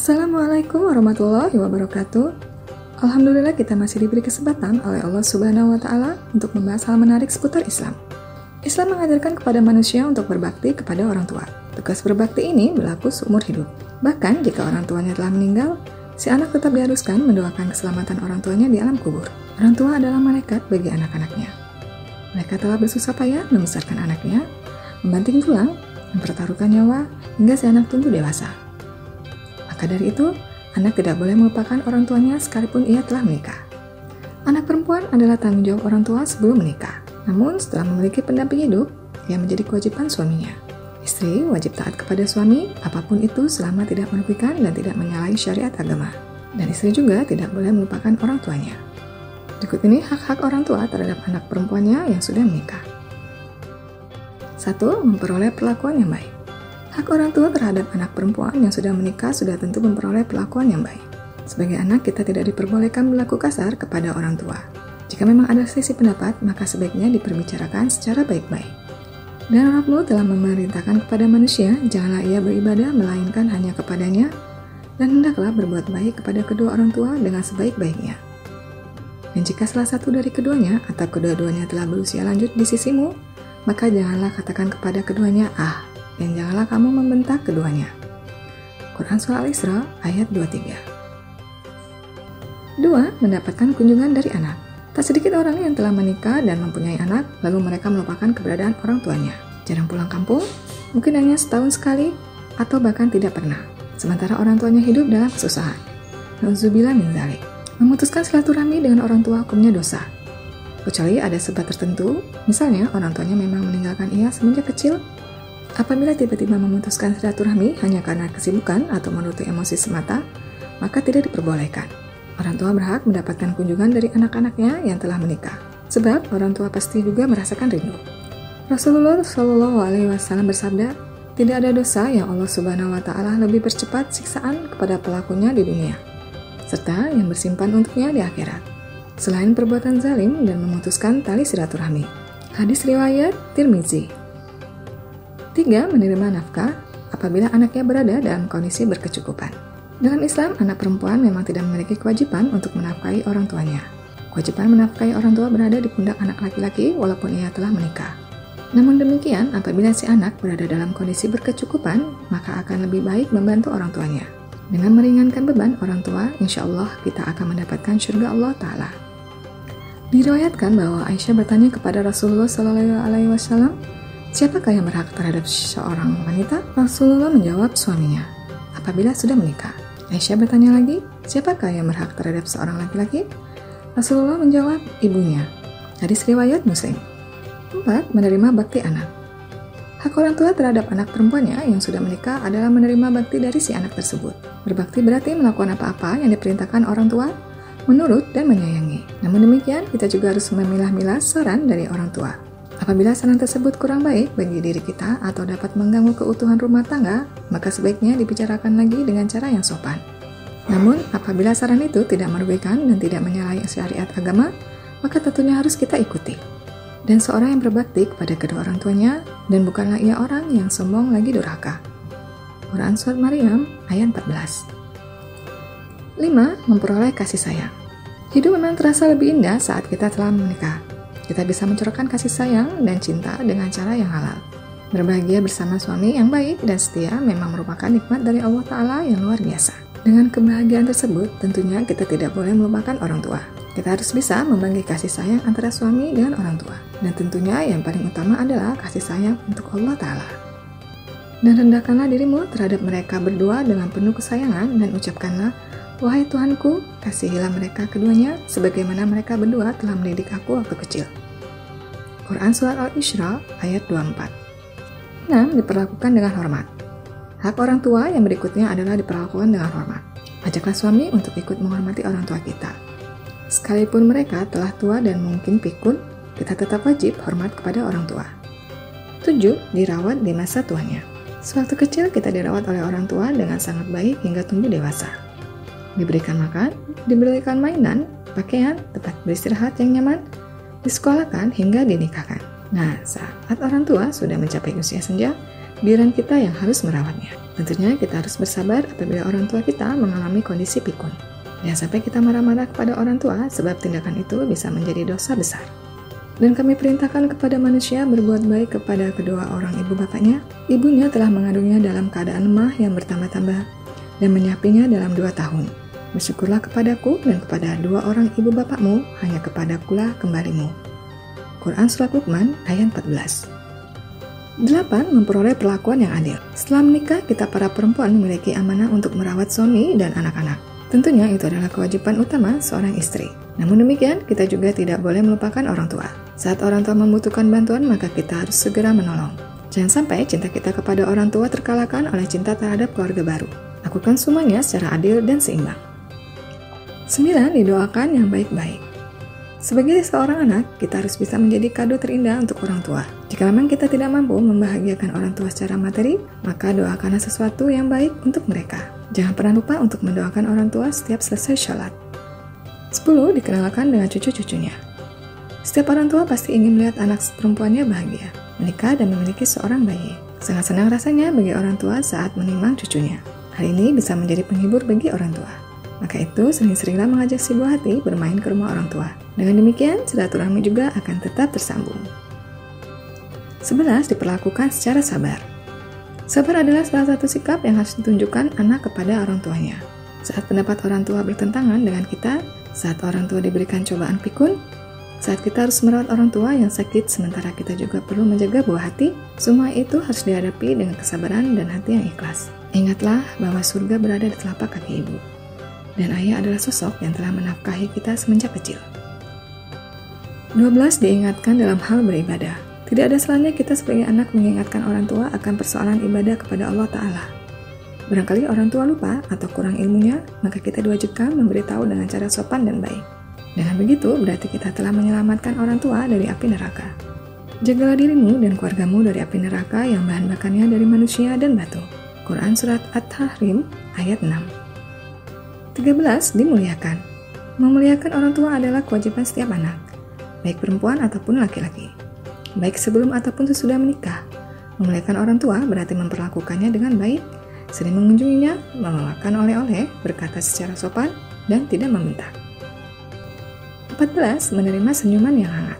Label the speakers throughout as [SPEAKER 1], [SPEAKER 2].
[SPEAKER 1] Assalamualaikum warahmatullahi wabarakatuh. Alhamdulillah kita masih diberi kesempatan oleh Allah Subhanahu wa Ta'ala untuk membahas hal menarik seputar Islam. Islam mengajarkan kepada manusia untuk berbakti kepada orang tua. Tugas berbakti ini berlaku seumur hidup. Bahkan jika orang tuanya telah meninggal, si anak tetap diharuskan mendoakan keselamatan orang tuanya di alam kubur. Orang tua adalah malaikat bagi anak-anaknya. Mereka telah bersusah payah membesarkan anaknya, membanting tulang, mempertaruhkan nyawa hingga si anak tumbuh dewasa. Maka dari itu, anak tidak boleh melupakan orang tuanya sekalipun ia telah menikah. Anak perempuan adalah tanggung jawab orang tua sebelum menikah. Namun, setelah memiliki pendamping hidup, ia menjadi kewajiban suaminya. Istri wajib taat kepada suami, apapun itu selama tidak merugikan dan tidak menyalahi syariat agama. Dan istri juga tidak boleh melupakan orang tuanya. Berikut ini hak-hak orang tua terhadap anak perempuannya yang sudah menikah. 1. Memperoleh perlakuan yang baik. Hak orang tua terhadap anak perempuan yang sudah menikah sudah tentu memperoleh perlakuan yang baik. Sebagai anak, kita tidak diperbolehkan berlaku kasar kepada orang tua. Jika memang ada selisih pendapat, maka sebaiknya diperbicarakan secara baik-baik. Dan Rabbmu telah memerintahkan kepada manusia, janganlah ia beribadah melainkan hanya kepadanya, dan hendaklah berbuat baik kepada kedua orang tua dengan sebaik-baiknya. Dan jika salah satu dari keduanya atau kedua-duanya telah berusia lanjut di sisimu, maka janganlah katakan kepada keduanya, dan janganlah kamu membentak keduanya. Quran Surah Al-Isra ayat 23. 2. Mendapatkan kunjungan dari anak. Tak sedikit orang yang telah menikah dan mempunyai anak, lalu mereka melupakan keberadaan orang tuanya. Jarang pulang kampung, mungkin hanya setahun sekali, atau bahkan tidak pernah. Sementara orang tuanya hidup dalam kesusahan. Nauzubillah min dzalik. Memutuskan silaturahmi dengan orang tua hukumnya dosa. Kecuali ada sebab tertentu, misalnya orang tuanya memang meninggalkan ia semenjak kecil. Apabila tiba-tiba memutuskan silaturahmi hanya karena kesibukan atau menuruti emosi semata, maka tidak diperbolehkan. Orang tua berhak mendapatkan kunjungan dari anak-anaknya yang telah menikah, sebab orang tua pasti juga merasakan rindu. Rasulullah SAW bersabda, tidak ada dosa yang Allah Subhanahu wa Ta'ala lebih percepat siksaan kepada pelakunya di dunia, serta yang bersimpan untuknya di akhirat, selain perbuatan zalim dan memutuskan tali silaturahmi. Hadis riwayat Tirmizi. 3. Menerima nafkah apabila anaknya berada dalam kondisi berkecukupan. Dalam Islam, anak perempuan memang tidak memiliki kewajiban untuk menafkahi orang tuanya. Kewajiban menafkahi orang tua berada di pundak anak laki-laki walaupun ia telah menikah. Namun demikian, apabila si anak berada dalam kondisi berkecukupan, maka akan lebih baik membantu orang tuanya. Dengan meringankan beban orang tua, insya Allah kita akan mendapatkan surga Allah Ta'ala. Diriwayatkan bahwa Aisyah bertanya kepada Rasulullah SAW, siapakah yang berhak terhadap seorang wanita? Rasulullah menjawab suaminya, apabila sudah menikah. Aisyah bertanya lagi, siapakah yang berhak terhadap seorang laki-laki? Rasulullah menjawab, ibunya. Hadis riwayat Muslim. 4. Menerima bakti anak. Hak orang tua terhadap anak perempuannya yang sudah menikah adalah menerima bakti dari si anak tersebut. Berbakti berarti melakukan apa-apa yang diperintahkan orang tua, menurut dan menyayangi. Namun demikian, kita juga harus memilah-milah saran dari orang tua. Apabila saran tersebut kurang baik bagi diri kita atau dapat mengganggu keutuhan rumah tangga, maka sebaiknya dibicarakan lagi dengan cara yang sopan. Namun, apabila saran itu tidak merugikan dan tidak menyalahi syariat agama, maka tentunya harus kita ikuti. Dan seorang yang berbakti kepada kedua orang tuanya, dan bukanlah ia orang yang sombong lagi durhaka. Quran Surat Maryam ayat 14. 5. Memperoleh kasih sayang. Hidup memang terasa lebih indah saat kita telah menikah. Kita bisa mencurahkan kasih sayang dan cinta dengan cara yang halal. Berbahagia bersama suami yang baik dan setia memang merupakan nikmat dari Allah Ta'ala yang luar biasa. Dengan kebahagiaan tersebut, tentunya kita tidak boleh melupakan orang tua. Kita harus bisa membagi kasih sayang antara suami dengan orang tua. Dan tentunya yang paling utama adalah kasih sayang untuk Allah Ta'ala. Dan rendahkanlah dirimu terhadap mereka berdua dengan penuh kesayangan dan ucapkanlah, wahai Tuhanku, kasihilah mereka keduanya sebagaimana mereka berdua telah mendidik aku waktu kecil. Quran Surat Al-Isra ayat 24. 6. Diperlakukan dengan hormat. Hak orang tua yang berikutnya adalah diperlakukan dengan hormat. Ajaklah suami untuk ikut menghormati orang tua kita. Sekalipun mereka telah tua dan mungkin pikun, kita tetap wajib hormat kepada orang tua. 7. Dirawat di masa tuanya. Sewaktu kecil kita dirawat oleh orang tua dengan sangat baik hingga tumbuh dewasa. Diberikan makan, diberikan mainan, pakaian, tempat beristirahat yang nyaman, disekolahkan hingga dinikahkan. Nah, saat orang tua sudah mencapai usia senja, giliran kita yang harus merawatnya. Tentunya kita harus bersabar apabila orang tua kita mengalami kondisi pikun. Jangan sampai kita marah-marah kepada orang tua sebab tindakan itu bisa menjadi dosa besar. Dan kami perintahkan kepada manusia berbuat baik kepada kedua orang ibu bapaknya. Ibunya telah mengandungnya dalam keadaan lemah yang bertambah-tambah dan menyapinya dalam 2 tahun. Bersyukurlah kepadaku dan kepada 2 orang ibu bapakmu, hanya kepadakulah kembalimu. Quran Surat Luqman ayat 14. 8. Memperoleh perlakuan yang adil. Setelah menikah, kita para perempuan memiliki amanah untuk merawat suami dan anak-anak. Tentunya itu adalah kewajiban utama seorang istri. Namun demikian, kita juga tidak boleh melupakan orang tua. Saat orang tua membutuhkan bantuan, maka kita harus segera menolong. Jangan sampai cinta kita kepada orang tua terkalahkan oleh cinta terhadap keluarga baru. Lakukan semuanya secara adil dan seimbang. 9. Didoakan yang baik-baik. Sebagai seorang anak, kita harus bisa menjadi kado terindah untuk orang tua. Jika memang kita tidak mampu membahagiakan orang tua secara materi, maka doakanlah sesuatu yang baik untuk mereka. Jangan pernah lupa untuk mendoakan orang tua setiap selesai sholat. 10. Dikenalkan dengan cucu-cucunya. Setiap orang tua pasti ingin melihat anak perempuannya bahagia, menikah dan memiliki seorang bayi. Sangat senang rasanya bagi orang tua saat menimang cucunya. Hal ini bisa menjadi penghibur bagi orang tua. Maka itu, sering-seringlah mengajak si buah hati bermain ke rumah orang tua. Dengan demikian, silaturahmi juga akan tetap tersambung. 11. Diperlakukan secara sabar. Sabar adalah salah satu sikap yang harus ditunjukkan anak kepada orang tuanya. Saat pendapat orang tua bertentangan dengan kita, saat orang tua diberikan cobaan pikun, saat kita harus merawat orang tua yang sakit sementara kita juga perlu menjaga buah hati, semua itu harus dihadapi dengan kesabaran dan hati yang ikhlas. Ingatlah bahwa surga berada di telapak kaki ibu. Dan ayah adalah sosok yang telah menafkahi kita semenjak kecil. 12. Diingatkan dalam hal beribadah. Tidak ada salahnya kita sebagai anak mengingatkan orang tua akan persoalan ibadah kepada Allah Ta'ala. Barangkali orang tua lupa atau kurang ilmunya, maka kita diwajibkan memberitahu dengan cara sopan dan baik. Dengan begitu, berarti kita telah menyelamatkan orang tua dari api neraka. Jagalah dirimu dan keluargamu dari api neraka yang bahan bakarnya dari manusia dan batu. Quran Surat At-Tahrim ayat 6. 13. Dimuliakan. Memuliakan orang tua adalah kewajiban setiap anak, baik perempuan ataupun laki-laki, baik sebelum ataupun sesudah menikah. Memuliakan orang tua berarti memperlakukannya dengan baik, sering mengunjunginya, membawakan oleh-oleh, berkata secara sopan, dan tidak membentak. 14. Menerima senyuman yang hangat.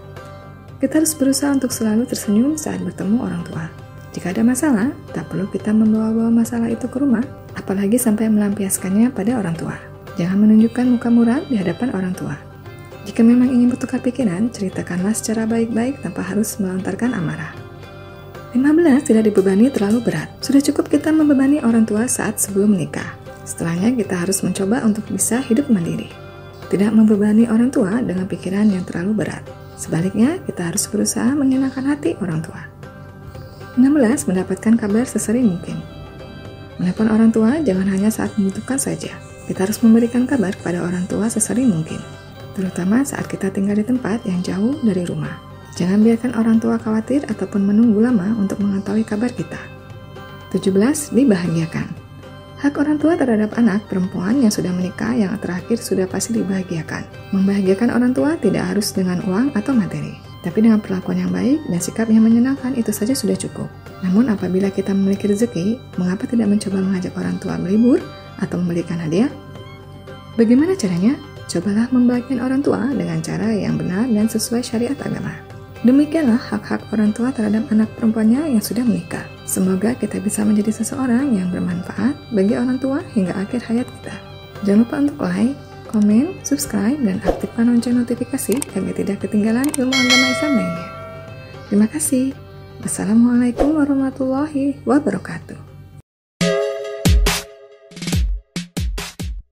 [SPEAKER 1] Kita harus berusaha untuk selalu tersenyum saat bertemu orang tua. Jika ada masalah, tak perlu kita membawa-bawa masalah itu ke rumah, apalagi sampai melampiaskannya pada orang tua. Jangan menunjukkan muka muram di hadapan orang tua. Jika memang ingin bertukar pikiran, ceritakanlah secara baik-baik tanpa harus melontarkan amarah. 15. Tidak dibebani terlalu berat. Sudah cukup kita membebani orang tua saat sebelum menikah. Setelahnya kita harus mencoba untuk bisa hidup mandiri. Tidak membebani orang tua dengan pikiran yang terlalu berat. Sebaliknya, kita harus berusaha menyenangkan hati orang tua. 16. Mendapatkan kabar sesering mungkin. Menelepon orang tua jangan hanya saat membutuhkan saja. Kita harus memberikan kabar kepada orang tua sesering mungkin, terutama saat kita tinggal di tempat yang jauh dari rumah. Jangan biarkan orang tua khawatir ataupun menunggu lama untuk mengetahui kabar kita. 17. Dibahagiakan. Hak orang tua terhadap anak perempuan yang sudah menikah yang terakhir sudah pasti dibahagiakan. Membahagiakan orang tua tidak harus dengan uang atau materi, tapi dengan perlakuan yang baik dan sikap yang menyenangkan itu saja sudah cukup. Namun apabila kita memiliki rezeki, mengapa tidak mencoba mengajak orang tua berlibur atau memberikan hadiah? Bagaimana caranya? Cobalah membahagiakan orang tua dengan cara yang benar dan sesuai syariat agama. Demikianlah hak-hak orang tua terhadap anak perempuannya yang sudah menikah. Semoga kita bisa menjadi seseorang yang bermanfaat bagi orang tua hingga akhir hayat kita. Jangan lupa untuk like, komen, subscribe, dan aktifkan lonceng notifikasi agar tidak ketinggalan ilmu agama Islam lainnya. Terima kasih. Wassalamualaikum warahmatullahi wabarakatuh.